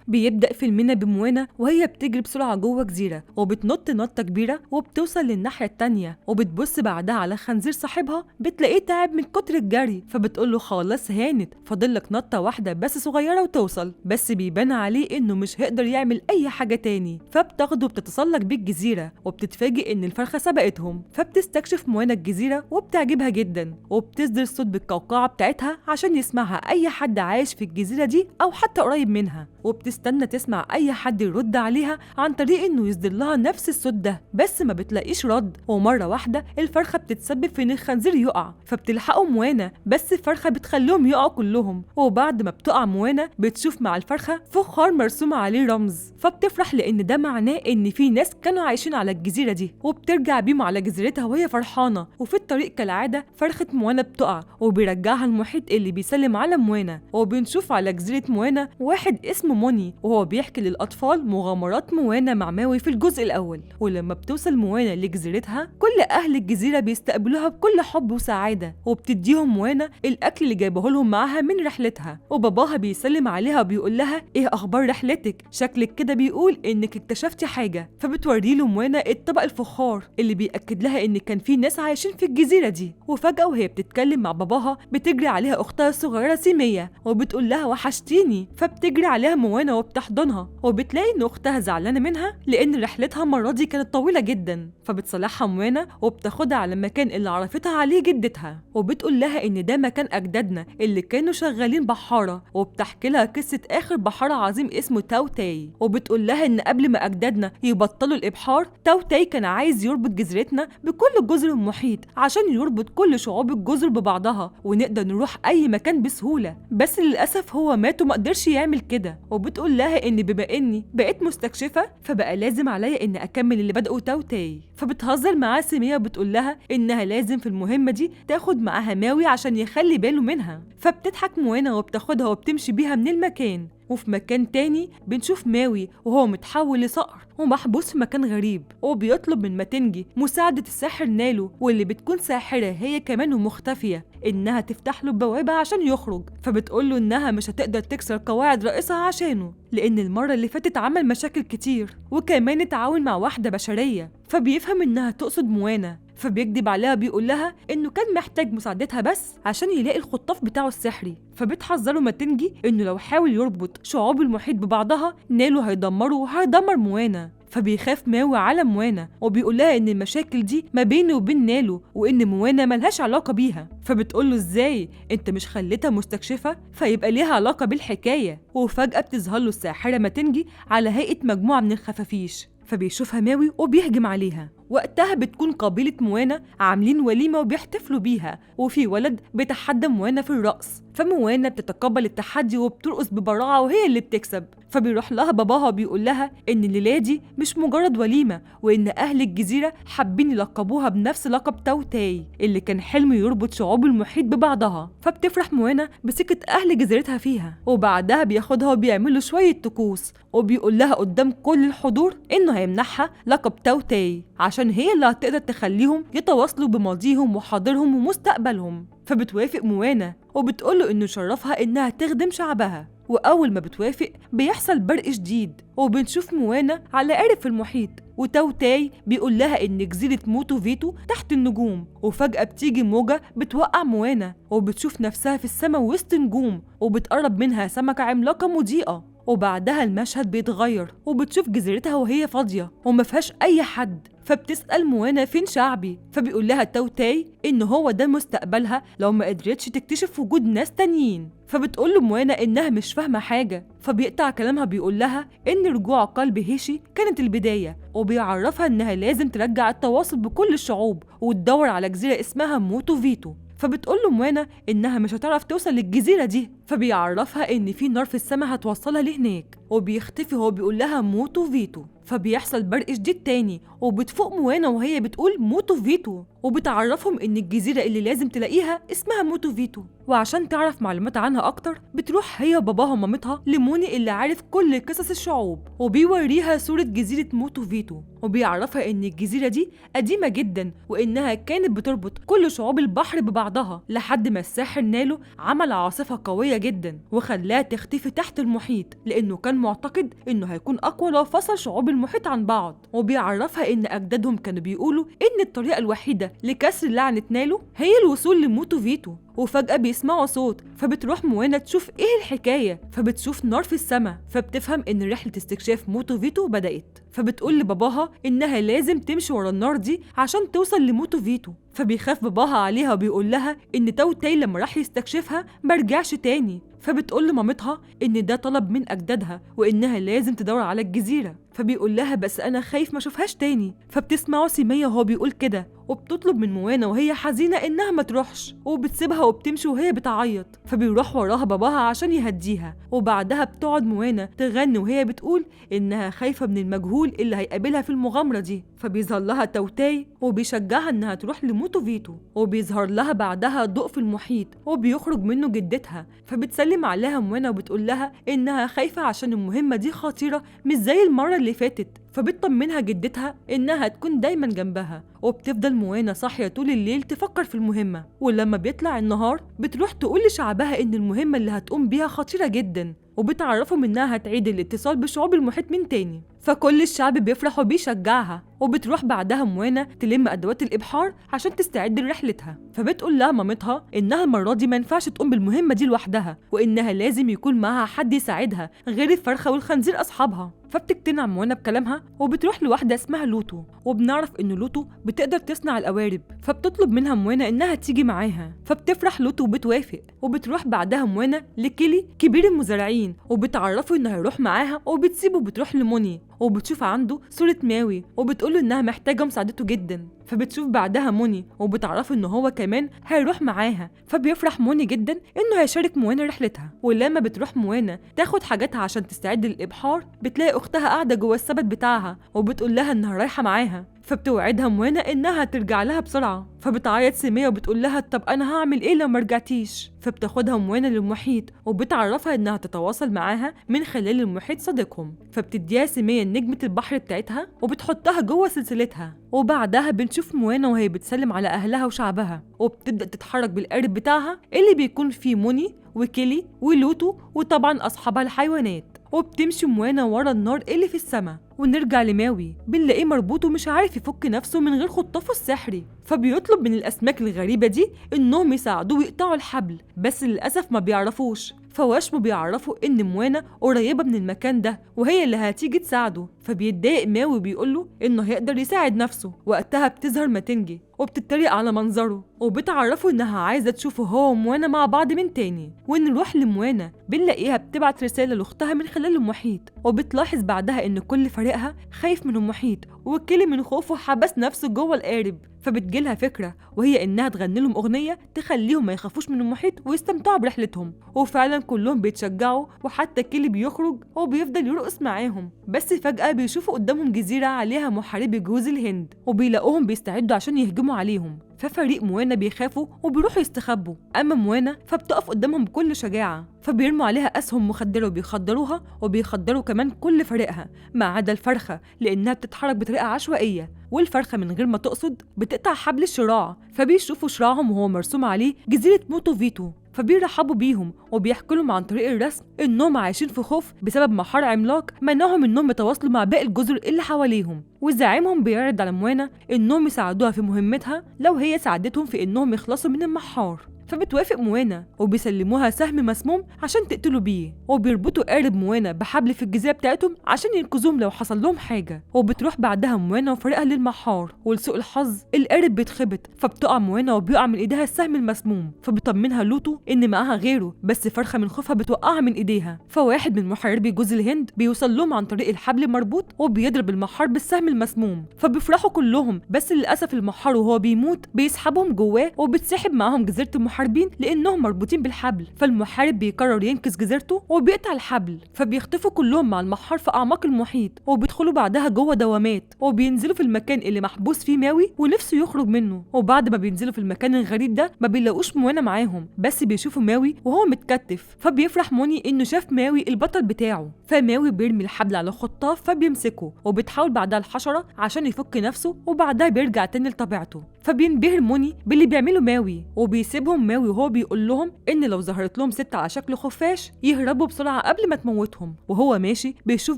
بيبدأ فيلمنا بموانا وهي بتجري بسرعة جوه جزيرة وبتنط نطة كبيرة وبتوصل للناحية التانية، وبتبص بعدها على خنزير صاحبها بتلاقيه تعب من كتر الجري، فبتقوله خلاص هانت فاضلك نطة واحدة بس صغيرة وتوصل، بس بيبان عليه انه مش هيقدر يعمل اي حاجة تاني، فبتاخده وبتتسلق بيه الجزيرة وبتتفاجئ ان الفرخة سبقتهم، فبتستكشف موانا الجزيرة وبتعجبها جدا وبتصدر صوت بالقوقعة بتاعتها عشان يسمعها اي حد عايش في الجزيرة دي او حتى قريب منها، وبتستنى تسمع اي حد يرد عليها عن طريق انه يصدر لها نفس الصوت ده، بس ما بتلاقيش رد، ومرة واحدة الفرخة بتتسبب في ان الخنزير يقع، فبتلحقوا موانا بس الفرخة بتخليهم يقعوا كلهم، وبعد ما بتقع موانا بتشوف مع الفرخة فخار مرسوم عليه رمز، فبتفرح لان ده معناه ان في ناس كانوا عايشين على الجزيرة دي، وبترجع بيهم على جزيرتها وهي فرحانة، وفي الطريق كالعادة فرخة موانا بتقع وبيرجعها المحيط اللي بيسلم على موانا، وبنشوف على جزيرة موانا واحد اسمه موني وهو بيحكي للأطفال مغامرات موانا مع ماوي في الجزء الأول، ولما بتوصل موانا لجزيرتها كل أهل الجزيرة بيستقبلوها بكل حب وسعادة، وبتديهم موانا الأكل اللي جايبه لهم معاها من رحلتها، وباباها بيسلم عليها وبيقول لها إيه أخبار رحلتك؟ شكلك كده بيقول إنك اكتشفتي حاجة، فبتوري له موانا الطبق الفخار اللي بيأكد لها إن كان في ناس عايشين في الجزيرة دي، وفجأة وهي بتتكلم مع باباها بتجري عليها أختها الصغيرة سيمية وبتقول لها وحشتيني، فبتجري عليها موانا وبتحضنها، وبتلاقي إن أختها زعلانة منها لأن رحلتها المرة دي كانت طويلة جدا، فبتصالحها موانا وبتاخدها على المكان اللي عرفتها عليه جدتها، وبتقول لها إن ده مكان أجدادنا اللي كانوا شغالين بحارة، وبتحكي لها قصة آخر بحارة عظيم اسمه تاو تاي، وبتقول لها إن قبل ما أجدادنا يبطلوا الإبحار تاو تاي كان عايز يربط جزيرتنا بكل جزر المحيط عشان يربط كل شعوب الجزر ببعضها ونقدر نروح أي مكان بسهولة، بس للأسف هو مات وما قدرش يعمل كده، وبتقول لها إن بما إني بقيت مستكشفة فبقى لازم عليا إن أكمل اللي بدأه تاو تاي، فبتهزر معاه سيمية وبتقول لها إنها لازم في المهمة دي تاخد معاها ماوي عشان يخلي باله منها، فبتضحك موانا وبتاخدها وبتمشي بيها من المكان. وفي مكان تاني بنشوف ماوي وهو متحول لصقر ومحبوس في مكان غريب، وبيطلب من ماتنجي مساعدة الساحر نالو واللي بتكون ساحرة هي كمان ومختفية إنها تفتح له بوابة عشان يخرج، فبتقوله إنها مش هتقدر تكسر قواعد رئيسها عشانه لأن المرة اللي فاتت عمل مشاكل كتير وكمان اتعاون مع واحدة بشرية، فبيفهم إنها تقصد موانا، فبيكدب عليها بيقول لها انه كان محتاج مساعدتها بس عشان يلاقي الخطاف بتاعه السحري، فبتحذره ماتنجي انه لو حاول يربط شعوب المحيط ببعضها نالو هيدمره وهيدمر موانا، فبيخاف ماوي على موانا وبيقول لها ان المشاكل دي ما بينه وبين نالو وان موانا ملهاش علاقه بيها، فبتقول له ازاي انت مش خليتها مستكشفه فيبقى ليها علاقه بالحكايه، وفجاه بتظهر له الساحره ماتنجي على هيئه مجموعه من الخفافيش، فبيشوفها ماوي وبيهجم عليها، وقتها بتكون قبيلة موانا عاملين وليمة وبيحتفلوا بيها، وفي ولد بيتحدى موانا في الرقص، فموانا بتتقبل التحدي وبترقص ببراعة وهي اللي بتكسب، فبيروح لها باباها بيقول لها إن الليلة دي مش مجرد وليمة وإن أهل الجزيرة حابين يلقبوها بنفس لقب تاو تاي اللي كان حلم يربط شعوب المحيط ببعضها، فبتفرح موانا بثقة أهل جزيرتها فيها، وبعدها بياخدها وبيعملوا شوية طقوس وبيقول لها قدام كل الحضور إنه هيمنحها لقب تاو تاي عشان هي اللي هتقدر تخليهم يتواصلوا بماضيهم وحاضرهم ومستقبلهم، فبتوافق موانا وبتقوله إنه شرفها إنها تخدم شعبها، وأول ما بتوافق بيحصل برق شديد وبنشوف موانا على قارب في المحيط، وتاو تاي بيقول لها إن جزيرة موتو فيتو تحت النجوم، وفجأة بتيجي موجة بتوقع موانا وبتشوف نفسها في السماء وسط نجوم وبتقرب منها سمكة عملاقة مضيئة، وبعدها المشهد بيتغير وبتشوف جزيرتها وهي فاضية ومفيهاش أي حد، فبتسأل موانا فين شعبي، فبيقول لها تاو تاي إن هو ده مستقبلها لو ما قدرتش تكتشف وجود ناس تانيين، فبتقول له موانا إنها مش فاهمة حاجة، فبيقطع كلامها بيقول لها إن رجوع قلب هيشي كانت البداية، وبيعرفها إنها لازم ترجع التواصل بكل الشعوب وتدور على جزيرة اسمها موتو فيتو، فبتقول له موانا إنها مش هتعرف توصل للجزيرة دي، فبيعرفها إن في نار في السماء هتوصلها لهناك، وبيختفي هو بيقول لها موتو فيتو، فبيحصل برق شديد تاني وبتفوق موانا وهي بتقول موتو فيتو، وبتعرفهم إن الجزيرة اللي لازم تلاقيها اسمها موتو فيتو، وعشان تعرف معلومات عنها أكتر بتروح هي وباباها ومامتها لموني اللي عارف كل قصص الشعوب وبيوريها صورة جزيرة موتو فيتو، وبيعرفها إن الجزيرة دي قديمة جدا وإنها كانت بتربط كل شعوب البحر ببعضها لحد ما الساحر نالو عمل عاصفة قوية قوية جدا وخلاها تختفي تحت المحيط، لأنه كان معتقد إنه هيكون أقوى لو فصل شعوب المحيط عن بعض. وبيعرفها إن أجدادهم كانوا بيقولوا إن الطريقة الوحيدة لكسر لعنة نالو هي الوصول لموتو فيتو. وفجأة بيسمعوا صوت، فبتروح موانا تشوف ايه الحكاية، فبتشوف نار في السماء، فبتفهم ان رحلة استكشاف موتو فيتو بدأت. فبتقول لباباها انها لازم تمشي ورا النار دي عشان توصل لموتو فيتو. فبيخاف باباها عليها وبيقول لها ان تاو تاي لما راح يستكشفها مرجعش تاني. فبتقول لمامتها ان ده طلب من اجدادها وانها لازم تدور على الجزيرة. فبيقول لها بس انا خايف ما اشوفهاش تاني. فبتسمعه سيمية وهو بيقول كده، وبتطلب من موانا وهي حزينة انها ما تروحش، وبتسيبها وبتمشي وهي بتعيط. فبيروح وراها باباها عشان يهديها. وبعدها بتقعد موانا تغني وهي بتقول انها خايفة من المجهول اللي هيقابلها في المغامرة دي. فبيظهر لها تاو تاي وبيشجعها انها تروح لموتو فيتو. وبيظهر لها بعدها ضوء في المحيط وبيخرج منه جدتها. فبتسلم عليها موانا وبتقول لها انها خايفة عشان المهمة دي خطيرة مش زي المرة اللي فاتت. فبتطمنها جدتها انها تكون دايما جنبها. وبتفضل موانا صاحية طول الليل تفكر في المهمة. ولما بيطلع النهار بتروح تقول لشعبها ان المهمة اللي هتقوم بيها خطيرة جدا، وبتعرفهم انها هتعيد الاتصال بشعوب المحيط من تاني. فكل الشعب بيفرح وبيشجعها. وبتروح بعدها موانا تلم ادوات الابحار عشان تستعد لرحلتها. فبتقول لها مامتها انها المره دي ما ينفعش تقوم بالمهمه دي لوحدها، وانها لازم يكون معاها حد يساعدها غير الفرخه والخنزير اصحابها. فبتقتنع موانا بكلامها وبتروح لواحده اسمها لوتو. وبنعرف ان لوتو بتقدر تصنع القوارب. فبتطلب منها موانا انها تيجي معاها. فبتفرح لوتو وبتوافق. وبتروح بعدها موانا لكيلي كبير المزارعين وبتعرفه انه هيروح معاها. وبتسيبه وبتروح لموني وبتشوف عنده صورة ماوي وبتقوله انها محتاجة مساعدته جدا. فبتشوف بعدها موني وبتعرفه انه هو كمان هيروح معاها. فبيفرح موني جدا انه هيشارك موانا رحلتها. ولما بتروح موانا تاخد حاجاتها عشان تستعد للابحار بتلاقي اختها قاعدة جوه السبت بتاعها وبتقول لها انها رايحة معاها. فبتوعدها موانا انها ترجع لها بسرعة. فبتعيط سيمية وبتقول لها طب انا هعمل ايه لو مرجعتيش. فبتاخدها موانا للمحيط وبتعرفها انها تتواصل معاها من خلال المحيط صديقهم. فبتديها سيمية نجمة البحر بتاعتها وبتحطها جوه سلسلتها. وبعدها بنشوف موانا وهي بتسلم على اهلها وشعبها وبتبدأ تتحرك بالقارب بتاعها اللي بيكون فيه موني وكيلي ولوتو وطبعا اصحابها الحيوانات. وبتمشي موانا ورا النار اللي في السماء. ونرجع لماوي بنلاقيه مربوط ومش عارف يفك نفسه من غير خطافه السحري. فبيطلب من الاسماك الغريبه دي انهم يساعدوه يقطعوا الحبل، بس للاسف ما بيعرفوش. فواشمو بيعرفوا ان موانا قريبه من المكان ده وهي اللي هتيجي تساعده. فبيتضايق ماوي وبيقوله انه هيقدر يساعد نفسه. وقتها بتظهر ماتنجي وبتتريق على منظره وبتعرفه انها عايزه تشوفه هو وموانا مع بعض من تاني. ونروح لموانا بنلاقيها بتبعت رساله لاختها من خلال المحيط. وبتلاحظ بعدها ان كل فريقها خايف من المحيط وكيلي من خوفه حبس نفسه جوه القارب. فبتجيلها فكرة وهي انها تغني لهم اغنية تخليهم ما يخافوش من المحيط ويستمتعوا برحلتهم. وفعلا كلهم بيتشجعوا وحتى كيلي بيخرج وبيفضل يرقص معاهم. بس فجأة بيشوفوا قدامهم جزيرة عليها محاربي جوز الهند وبيلاقوهم بيستعدوا عشان يهجموا عليهم. ففريق موانا بيخافوا وبيروحوا يستخبوا. اما موانا فبتقف قدامهم بكل شجاعة. فبيرموا عليها اسهم مخدرة وبيخدروها وبيخدروا كمان كل فريقها ما عدا الفرخة لانها بتتحرك بطريقة عشوائية. والفرخة من غير ما تقصد بتقطع حبل الشراع. فبيشوفوا شراعهم وهو مرسوم عليه جزيرة موتو فيتو. فبيرحبوا بيهم وبيحكوا لهم عن طريق الرسم انهم عايشين في خوف بسبب محار عملاق منعهم انهم يتواصلوا مع باقي الجزر اللي حواليهم. وزعيمهم بيعرض على موانا انهم يساعدوها في مهمتها لو هي ساعدتهم في انهم يخلصوا من المحار. فبتوافق موانا وبيسلموها سهم مسموم عشان تقتلوا بيه. وبيربطوا قارب موانا بحبل في الجزيره بتاعتهم عشان ينقذوهم لو حصل لهم حاجه. وبتروح بعدها موانا وفريقها للمحار ولسوء الحظ القارب بيتخبط. فبتقع موانا وبيقع من ايديها السهم المسموم. فبيطمنها لوتو ان معاها غيره بس فرخه من خوفها بتوقعها من ايديها. فواحد من محاربي جوز الهند بيوصل لهم عن طريق الحبل المربوط وبيضرب المحار بالسهم المسموم. فبيفرحوا كلهم بس للاسف المحار وهو بيموت بيسحبهم جواه وبتسحب معاهم جزيره المحاربين لانهم مربوطين بالحبل. فالمحارب بيقرر ينقذ جزيرته وبيقطع الحبل. فبيختفوا كلهم مع المحار في اعماق المحيط وبيدخلوا بعدها جوه دوامات وبينزلوا في المكان اللي محبوس فيه ماوي ونفسه يخرج منه. وبعد ما بينزلوا في المكان الغريب ده ما بيلاقوش موانا معاهم بس بيشوفوا ماوي وهو متكتف. فبيفرح موني انه شاف ماوي البطل بتاعه. فماوي بيرمي الحبل على الخطاف فبيمسكه وبتحاول بعدها الحشره عشان يفك نفسه وبعدها بيرجع تاني لطبيعته. فبينبهر موني باللي بيعمله ماوي وبيسيبهم ماوي وهو بيقول لهم ان لو ظهرت لهم ست على شكل خفاش يهربوا بسرعه قبل ما تموتهم. وهو ماشي بيشوف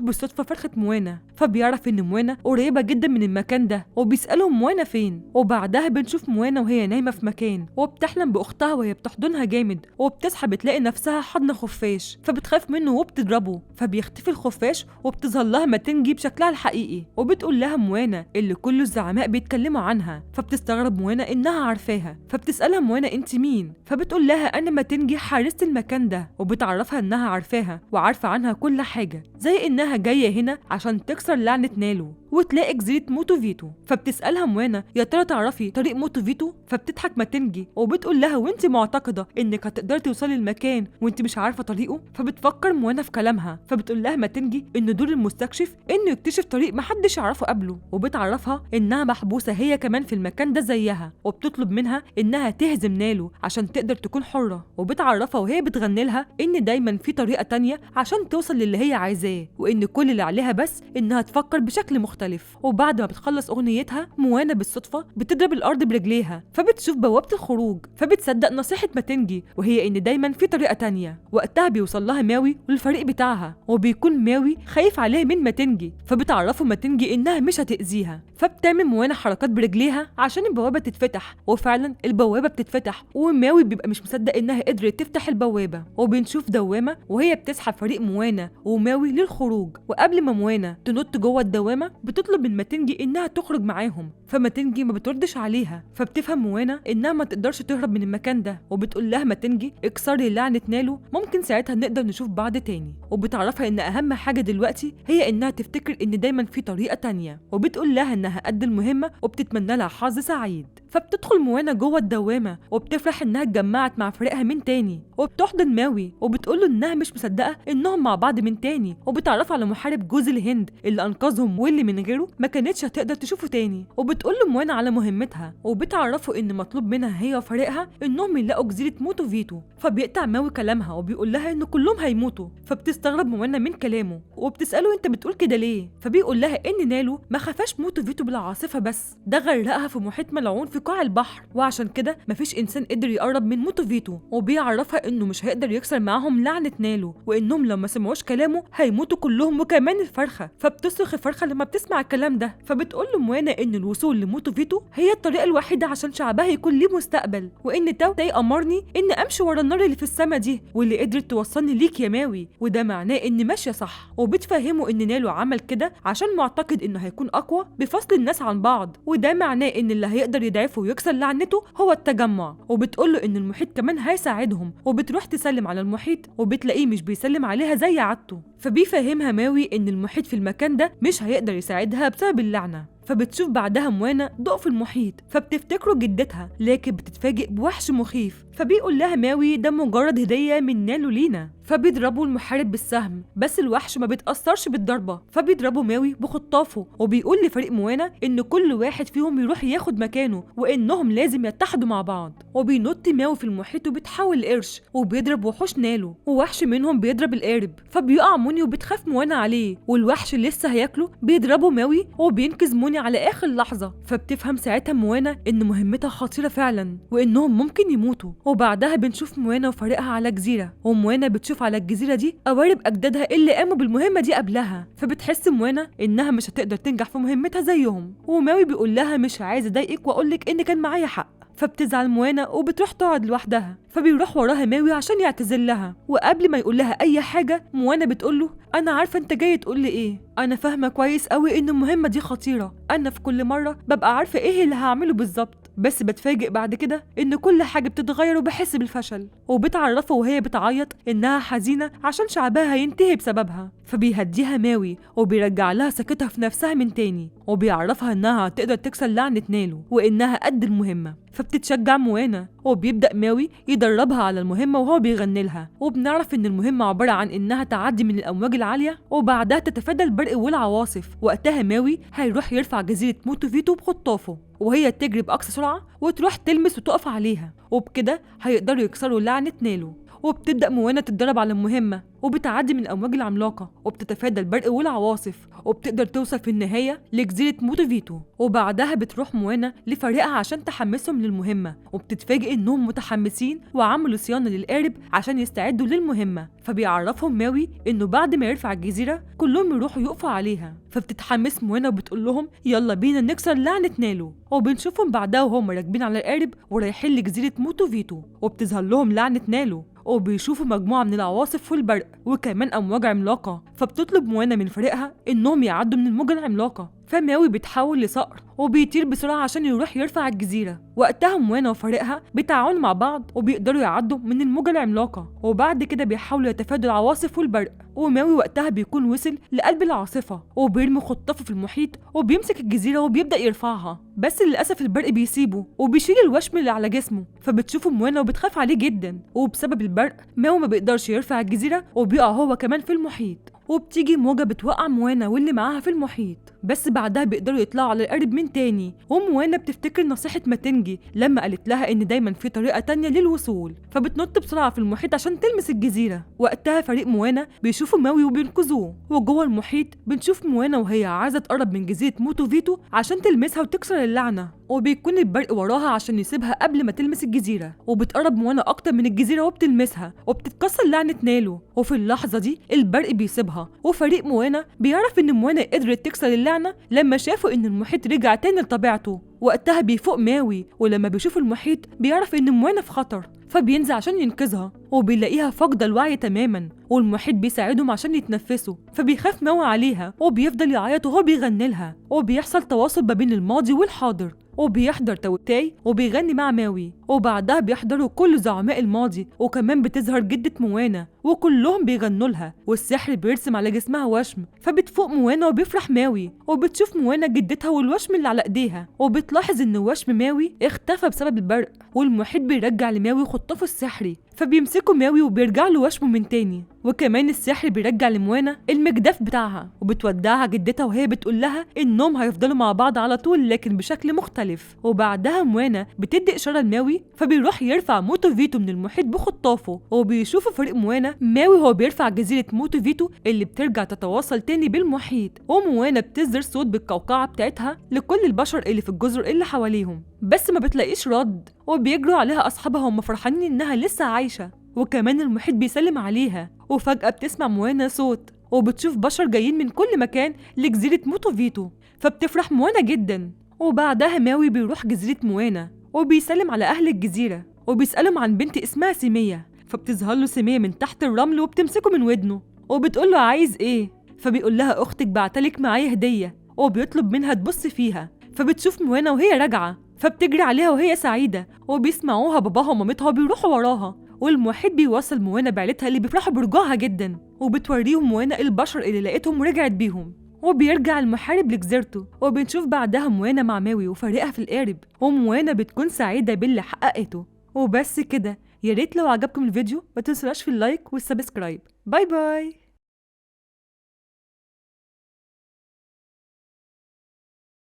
بالصدفه فرخه موانا، فبيعرف ان موانا قريبه جدا من المكان ده وبيسالهم موانا فين. وبعدها بنشوف موانا وهي نايمه في مكان وبتحلم باختها وهي بتحضنها جامد، وبتصحى بتلاقي نفسها حضن خفاش فبتخاف منه وبتضربه، فبيختفي الخفاش وبتظهر لها ماتنجي بشكلها الحقيقي وبتقول لها موانا اللي كل الزعماء بيتكلموا عنها. فبتستغرب موانا انها عارفاها، فبتسالها موانا انت مين؟ فبتقول لها انا ماتنجي حارسة المكان ده، وبتعرفها انها عارفاها وعارفه عنها كل حاجه، زي انها جايه هنا عشان تكسر لعنه نالو وتلاقي جزيره موتو فيتو. فبتسالها موانا يا ترى تعرفي طريق موتو فيتو؟ فبتضحك ماتنجي وبتقول لها وانت معتقده انك هتقدري توصلي المكان وانت مش عارفه طريقه؟ فبتفكر موانا في كلامها، فبتقول لها ماتنجي ان دور المستكشف انه يكتشف طريق محدش يعرفه قبله، وبتعرفها انها محبوسه هي كمان في المكان ده زيها، وبتطلب منها انها تهزم نالو عشان تقدر تكون حره. وبتعرفها وهي بتغني لها ان دايما في طريقه تانية عشان توصل للي هي عايزاه، وان كل اللي عليها بس انها تفكر بشكل مختلف. وبعد ما بتخلص اغنيتها موانا بالصدفه بتضرب الارض برجليها، فبتشوف بوابه الخروج، فبتصدق نصيحه ماتنجي وهي ان دايما في طريقه تانية. وقتها بيوصل لها ماوي والفريق بتاعها، وبيكون ماوي خايف عليها من ماتنجي، فبتعرفه ماتنجي انها مش هتاذيها، فبتعمل موانا حركات برجليها عشان البوابه تتفتح، وفعلا البوابه بتتفتح وماوي بيبقى مش مصدق انها قدرت تفتح البوابه. وبنشوف دوامه وهي بتسحب فريق موانا وماوي للخروج، وقبل ما موانا تنط جوه الدوامه بتطلب من ماتنجي انها تخرج معاهم، فماتنجي ما بتردش عليها، فبتفهم موانا انها ما تقدرش تهرب من المكان ده، وبتقول لها ماتنجي اكسري لعنه نالو ممكن ساعتها نقدر نشوف بعض تاني. وبتعرفها ان اهم حاجه دلوقتي هي انها تفتكر ان دايما في طريقه تانية، وبتقول لها انها قد المهمه وبتتمنى لها حظ سعيد. فبتدخل موانا جوه الدوامه وبتفرح انها اتجمعت مع فريقها من تاني، وبتحضن ماوي وبتقول له انها مش مصدقه انهم مع بعض من تاني، وبتعرف على محارب جوز الهند اللي انقذهم واللي من غيره ما كانتش هتقدر تشوفه تاني. وبتقول له موانا على مهمتها وبتعرفه ان مطلوب منها هي وفريقها انهم يلاقوا جزيره موتو فيتو. فبيقطع ماوي كلامها وبيقول لها ان كلهم هيموتوا، فبتستغرب موانا من كلامه وبتساله انت بتقول كده ليه؟ فبيقول لها ان نالو ما خافاش موتو فيتو بالعاصفه، بس ده غرقها في محيط ملعون في قاع البحر، وعشان كده مفيش انسان قدر يقرب من موتو فيتو. وبيعرفها انه مش هيقدر يكسر معاهم لعنه نالو، وانهم لو ما سمعوش كلامه هيموتوا كلهم وكمان الفرخه. فبتصرخ الفرخه لما بتسمع الكلام ده، فبتقول له موانا ان الوصول لموتو فيتو هي الطريقه الوحيده عشان شعبها يكون ليه مستقبل، وان تاي امرني ان امشي ورا النار اللي في السما دي واللي قدرت توصلني ليك يا ماوي، وده معناه اني ماشيه صح. وبتفهمه ان نالو عمل كده عشان معتقد انه هيكون اقوى بفصل الناس عن بعض، وده معناه ان اللي هيقدر يضعفه ويكسر لعنته هو التجمع. وبتقول له ان المحيط كمان هيساعدهم، وبتروح تسلم على المحيط وبتلاقيه مش بيسلم عليها زي عادته، فبيفهمها ماوي ان المحيط في المكان ده مش هيقدر يساعدها بسبب اللعنه. فبتشوف بعدها موانا ضوء في المحيط فبتفتكره جدتها، لكن بتتفاجئ بوحش مخيف، فبيقول لها ماوي ده مجرد هديه من نالو لينا. فبيضربوا المحارب بالسهم، بس الوحش ما بيتأثرش بالضربه، فبيضربوا ماوي بخطافه، وبيقول لفريق موانا ان كل واحد فيهم يروح ياخد مكانه وانهم لازم يتحدوا مع بعض. وبينط ماوي في المحيط وبيتحول لقرش وبيضرب وحوش نالو، ووحش منهم بيضرب القارب، فبيقع موني وبتخاف موانا عليه، والوحش لسه هياكله بيضربه ماوي وبينقذ موني على اخر لحظه. فبتفهم ساعتها موانا ان مهمتها خطيره فعلا وانهم ممكن يموتوا. وبعدها بنشوف موانا وفريقها على جزيره، وموانا بتشوف على الجزيره دي قوارب اجدادها اللي قاموا بالمهمه دي قبلها، فبتحس موانا انها مش هتقدر تنجح في مهمتها زيهم. وماوي بيقول لها مش عايز اضايقك واقول لك ان كان معايا حق، فبتزعل موانا وبتروح تقعد لوحدها، فبيروح وراها ماوي عشان يعتذر لها. وقبل ما يقول لها اي حاجه موانا بتقول له انا عارفه انت جاي تقول لي ايه، انا فاهمه كويس قوي ان المهمه دي خطيره، انا في كل مره ببقى عارفه ايه اللي هعمله بالظبط، بس بتفاجئ بعد كده ان كل حاجه بتتغير وبحس بالفشل. وبتعرفه وهي بتعيط انها حزينه عشان شعبها هينتهي بسببها، فبيهديها ماوي وبيرجع لها ثقتها في نفسها من تاني، وبيعرفها انها تقدر تكسر لعنه نالو وانها قد المهمه. فبتتشجع موانا وبيبدأ ماوي يدربها على المهمة وهو بيغني لها، وبنعرف ان المهمة عبارة عن انها تعدي من الامواج العالية وبعدها تتفادى البرق والعواصف. وقتها ماوي هيروح يرفع جزيرة موتو فيتو بخطافه وهي تجري بأقصى سرعة وتروح تلمس وتقف عليها، وبكده هيقدروا يكسروا لعنة نالو. وبتبدأ موانا تتدرب على المهمة، وبتعدي من الأمواج العملاقة وبتتفادى البرق والعواصف، وبتقدر توصل في النهاية لجزيرة موتوفيتو. وبعدها بتروح موانا لفريقها عشان تحمسهم للمهمة، وبتتفاجئ إنهم متحمسين وعملوا صيانة للقارب عشان يستعدوا للمهمة. فبيعرفهم ماوي إنه بعد ما يرفع الجزيرة كلهم يروحوا يقفوا عليها. فبتتحمس موانا وبتقول لهم يلا بينا نكسر لعنة نالو. وبنشوفهم بعدها وهم راكبين على القارب ورايحين لجزيرة موتوفيتو، وبتظهر لهم لعنة نالو وبيشوفوا مجموعة من العواصف والبرق وكمان أمواج عملاقة. فبتطلب موانا من فريقها إنهم يعدوا من الموجة العملاقة. فماوي بيتحول لصقر وبيطير بسرعة عشان يروح يرفع الجزيرة. وقتها موانا وفريقها بيتعاونوا مع بعض وبيقدروا يعدوا من الموجة العملاقة، وبعد كده بيحاولوا يتفادوا العواصف والبرق. وماوي وقتها بيكون وصل لقلب العاصفة وبيرمي خطافه في المحيط وبيمسك الجزيرة وبيبدأ يرفعها، بس للأسف البرق بيسيبه وبيشيل الوشم اللي على جسمه. فبتشوفه موانا وبتخاف عليه جدا، وبسبب البرق ماوي ما بيقدرش يرفع الجزيرة وبيقع هو كمان في المحيط. وبتيجي موجة بتوقع موانا واللي معاها في المحيط، بس بعدها بيقدروا يطلعوا على القارب من تاني. وموانا بتفتكر نصيحة ماتنجي لما قالت لها إن دايما في طريقة تانية للوصول، فبتنط بسرعة في المحيط عشان تلمس الجزيرة. وقتها فريق موانا بيشوفوا ماوي وبينقذوه. وجوه المحيط بنشوف موانا وهي عايزة تقرب من جزيرة موتوفيتو عشان تلمسها وتكسر اللعنة، وبيكون البرق وراها عشان يسيبها قبل ما تلمس الجزيرة. وبتقرب موانا أكتر من الجزيرة وبتلمسها وبتتكسر لعنة نالو. وفي اللحظة دي البرق بيسيبها، وفريق موانا بيعرف إن موانا قدرت تكسر اللعنة لما شافوا إن المحيط رجع تاني لطبيعته. وقتها بيفوق ماوي، ولما بيشوف المحيط بيعرف إن موانا في خطر، فبينزل عشان ينقذها وبيلاقيها فاقدة الوعي تماما، والمحيط بيساعدهم عشان يتنفسوا. فبيخاف ماوي عليها وبيفضل يعيط وهو بيغني لها، وبيحصل تواصل ما بين الماضي والحاضر. وبيحضر تاي وبيغني مع ماوي، وبعدها بيحضروا كل زعماء الماضي، وكمان بتظهر جدة موانا وكلهم بيغنوا لها، والسحر بيرسم على جسمها وشم. فبتفوق موانا وبيفرح ماوي، وبتشوف موانا جدتها والوشم اللي على ايديها، وبتلاحظ ان وشم ماوي اختفى بسبب البرق. والمحيط بيرجع لماوي خطافه السحري، فبيمسكوا ماوي وبيرجع له وشمه من تاني. وكمان السحر بيرجع لموانا المجدف بتاعها، وبتودعها جدتها وهي بتقول لها انهم هيفضلوا مع بعض على طول لكن بشكل مختلف. وبعدها موانا بتدي اشاره لماوي، فبيروح يرفع موتوفيتو من المحيط بخطافه. وبيشوفوا فريق موانا ماوي هو بيرفع جزيره موتوفيتو اللي بترجع تتواصل تاني بالمحيط. وموانا بتصدر صوت بالقوقعه بتاعتها لكل البشر اللي في الجزر اللي حواليهم، بس ما بتلاقيش رد. وبيجروا عليها اصحابها هم فرحانين انها لسه عايشه، وكمان المحيط بيسلم عليها. وفجأة بتسمع موانا صوت، وبتشوف بشر جايين من كل مكان لجزيرة موتوفيتو، فبتفرح موانا جدا. وبعدها ماوي بيروح جزيرة موانا وبيسلم على أهل الجزيرة، وبيسألهم عن بنت اسمها سيمية. فبتظهر له سيمية من تحت الرمل وبتمسكه من ودنه، وبتقول له عايز ايه؟ فبيقول لها اختك بعتلك معايا هدية، وبيطلب منها تبص فيها. فبتشوف موانا وهي راجعة، فبتجري عليها وهي سعيدة، وبيسمعوها باباها ومامتها وبيروحوا وراها. والمحيط بيوصل موانا بعيلتها اللي بيفرحوا برجوعها جدا، وبتوريهم موانا البشر اللي لقيتهم ورجعت بيهم. وبيرجع المحارب لجزيرته، وبنشوف بعدها موانا مع ماوي وفريقها في القارب، وموانا بتكون سعيدة باللي حققته. وبس كده، ياريت لو عجبكم الفيديو ما تنسوناش في اللايك والسبسكرايب. باي باي.